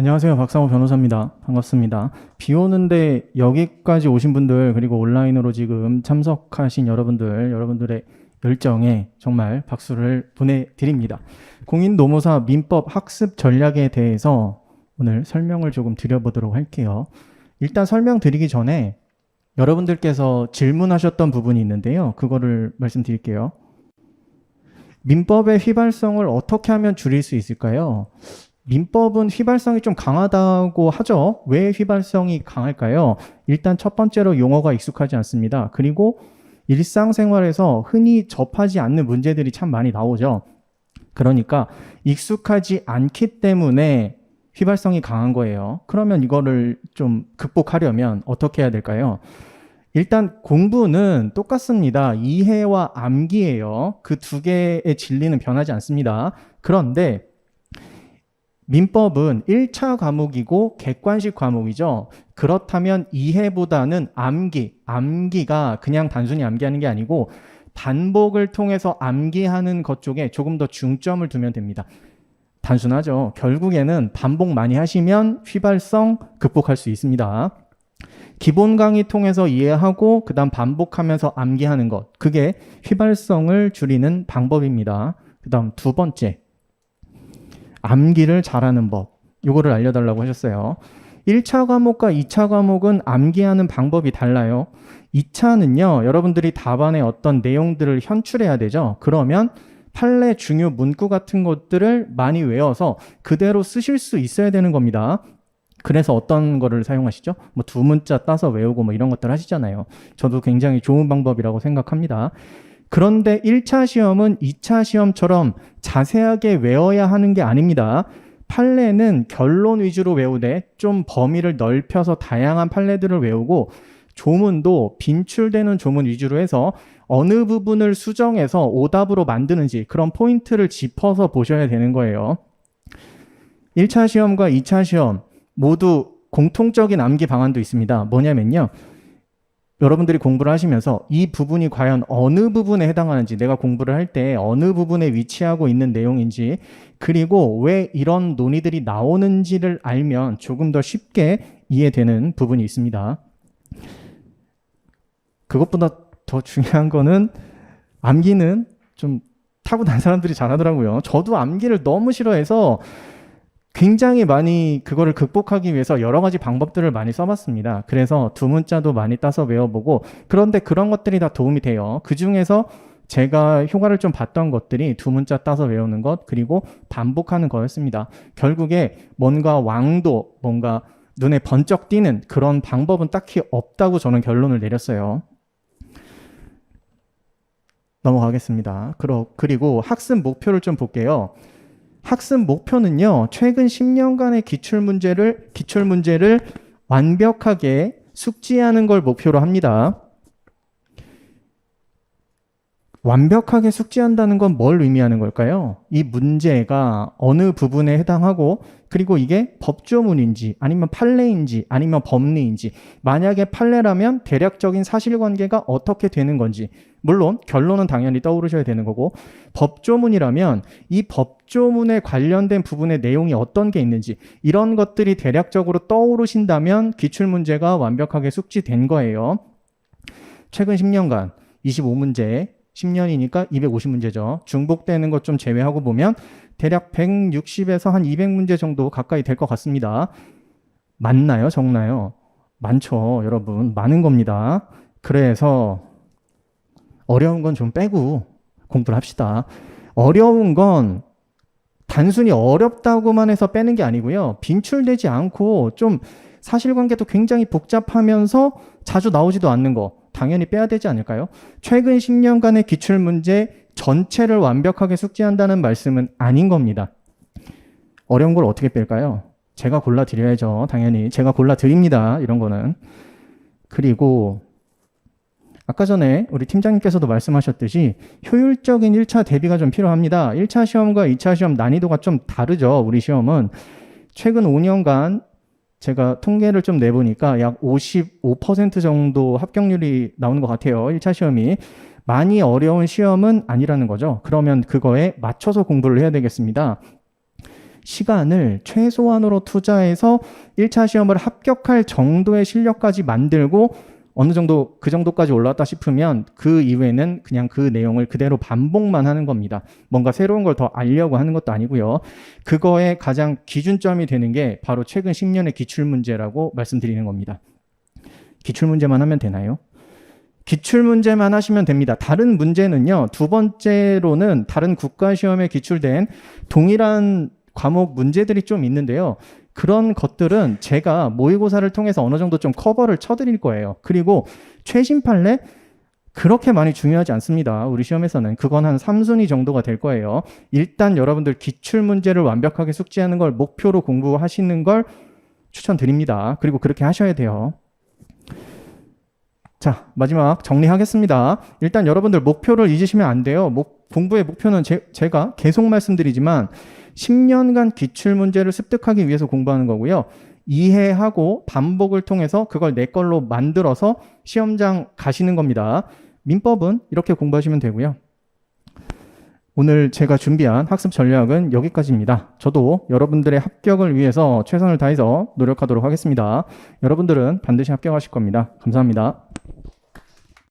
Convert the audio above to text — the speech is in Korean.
안녕하세요. 박상호 변호사입니다. 반갑습니다. 비 오는데 여기까지 오신 분들, 그리고 온라인으로 지금 참석하신 여러분들의 열정에 정말 박수를 보내드립니다. 공인노무사 민법 학습 전략에 대해서 오늘 설명을 조금 드려보도록 할게요. 일단 설명드리기 전에 여러분들께서 질문하셨던 부분이 있는데요. 그거를 말씀드릴게요. 민법의 휘발성을 어떻게 하면 줄일 수 있을까요? 민법은 휘발성이 좀 강하다고 하죠. 왜 휘발성이 강할까요? 일단 첫 번째로 용어가 익숙하지 않습니다. 그리고 일상생활에서 흔히 접하지 않는 문제들이 참 많이 나오죠. 그러니까 익숙하지 않기 때문에 휘발성이 강한 거예요. 그러면 이거를 좀 극복하려면 어떻게 해야 될까요? 일단 공부는 똑같습니다. 이해와 암기예요. 그 두 개의 진리는 변하지 않습니다. 그런데 민법은 1차 과목이고 객관식 과목이죠. 그렇다면 이해보다는 암기가 그냥 단순히 암기하는 게 아니고 반복을 통해서 암기하는 것 쪽에 조금 더 중점을 두면 됩니다. 단순하죠. 결국에는 반복 많이 하시면 휘발성 극복할 수 있습니다. 기본 강의 통해서 이해하고 그 다음 반복하면서 암기하는 것, 그게 휘발성을 줄이는 방법입니다. 그 다음 두 번째, 암기를 잘하는 법, 이거를 알려달라고 하셨어요. 1차 과목과 2차 과목은 암기하는 방법이 달라요. 2차는요, 여러분들이 답안에 어떤 내용들을 현출해야 되죠. 그러면 판례 중요 문구 같은 것들을 많이 외워서 그대로 쓰실 수 있어야 되는 겁니다. 그래서 어떤 거를 사용하시죠? 뭐 두 문자 따서 외우고 뭐 이런 것들 하시잖아요. 저도 굉장히 좋은 방법이라고 생각합니다. 그런데 1차 시험은 2차 시험처럼 자세하게 외워야 하는 게 아닙니다. 판례는 결론 위주로 외우되 좀 범위를 넓혀서 다양한 판례들을 외우고 조문도 빈출되는 조문 위주로 해서 어느 부분을 수정해서 오답으로 만드는지 그런 포인트를 짚어서 보셔야 되는 거예요. 1차 시험과 2차 시험 모두 공통적인 암기 방안도 있습니다. 뭐냐면요. 여러분들이 공부를 하시면서 이 부분이 과연 어느 부분에 해당하는지, 내가 공부를 할 때 어느 부분에 위치하고 있는 내용인지, 그리고 왜 이런 논의들이 나오는지를 알면 조금 더 쉽게 이해되는 부분이 있습니다. 그것보다 더 중요한 거는 암기는 좀 타고난 사람들이 잘하더라고요. 저도 암기를 너무 싫어해서 굉장히 많이 그거를 극복하기 위해서 여러 가지 방법들을 많이 써봤습니다. 그래서 두 문자도 많이 따서 외워보고, 그런데 그런 것들이 다 도움이 돼요. 그 중에서 제가 효과를 좀 봤던 것들이 두 문자 따서 외우는 것, 그리고 반복하는 거였습니다. 결국에 뭔가 왕도, 뭔가 눈에 번쩍 띄는 그런 방법은 딱히 없다고 저는 결론을 내렸어요. 넘어가겠습니다. 그리고 학습 목표를 좀 볼게요. 학습 목표는요, 최근 10년간의 기출문제를 완벽하게 숙지하는 걸 목표로 합니다. 완벽하게 숙지한다는 건 뭘 의미하는 걸까요? 이 문제가 어느 부분에 해당하고, 그리고 이게 법조문인지 아니면 판례인지 아니면 법리인지, 만약에 판례라면 대략적인 사실관계가 어떻게 되는 건지, 물론 결론은 당연히 떠오르셔야 되는 거고, 법조문이라면 이 법조문에 관련된 부분의 내용이 어떤 게 있는지, 이런 것들이 대략적으로 떠오르신다면 기출문제가 완벽하게 숙지된 거예요. 최근 10년간 25문제, 10년이니까 250문제죠. 중복되는 것 좀 제외하고 보면 대략 160에서 한 200문제 정도 가까이 될 것 같습니다. 많나요? 적나요? 많죠, 여러분. 많은 겁니다. 그래서 어려운 건 좀 빼고 공부를 합시다. 어려운 건 단순히 어렵다고만 해서 빼는 게 아니고요. 빈출되지 않고 좀 사실관계도 굉장히 복잡하면서 자주 나오지도 않는 거 당연히 빼야 되지 않을까요? 최근 10년간의 기출문제 전체를 완벽하게 숙지한다는 말씀은 아닌 겁니다. 어려운 걸 어떻게 뺄까요? 제가 골라드려야죠. 당연히 제가 골라드립니다. 이런 거는. 그리고 아까 전에 우리 팀장님께서도 말씀하셨듯이 효율적인 1차 대비가 좀 필요합니다. 1차 시험과 2차 시험 난이도가 좀 다르죠. 우리 시험은 최근 5년간 제가 통계를 좀 내보니까 약 55% 정도 합격률이 나오는 것 같아요. 1차 시험이. 많이 어려운 시험은 아니라는 거죠. 그러면 그거에 맞춰서 공부를 해야 되겠습니다. 시간을 최소한으로 투자해서 1차 시험을 합격할 정도의 실력까지 만들고 어느 정도 그 정도까지 올라왔다 싶으면 그 이후에는 그냥 그 내용을 그대로 반복만 하는 겁니다. 뭔가 새로운 걸 더 알려고 하는 것도 아니고요. 그거의 가장 기준점이 되는 게 바로 최근 10년의 기출문제라고 말씀드리는 겁니다. 기출문제만 하면 되나요? 기출문제만 하시면 됩니다. 다른 문제는요. 두 번째로는 다른 국가시험에 기출된 동일한 과목 문제들이 좀 있는데요. 그런 것들은 제가 모의고사를 통해서 어느 정도 좀 커버를 쳐드릴 거예요. 그리고 최신 판례 그렇게 많이 중요하지 않습니다. 우리 시험에서는 그건 한 3순위 정도가 될 거예요. 일단 여러분들 기출문제를 완벽하게 숙지하는 걸 목표로 공부하시는 걸 추천드립니다. 그리고 그렇게 하셔야 돼요. 자, 마지막 정리하겠습니다. 일단 여러분들 목표를 잊으시면 안 돼요. 공부의 목표는 제가 계속 말씀드리지만 10년간 기출문제를 습득하기 위해서 공부하는 거고요. 이해하고 반복을 통해서 그걸 내 걸로 만들어서 시험장 가시는 겁니다. 민법은 이렇게 공부하시면 되고요. 오늘 제가 준비한 학습 전략은 여기까지입니다. 저도 여러분들의 합격을 위해서 최선을 다해서 노력하도록 하겠습니다. 여러분들은 반드시 합격하실 겁니다. 감사합니다.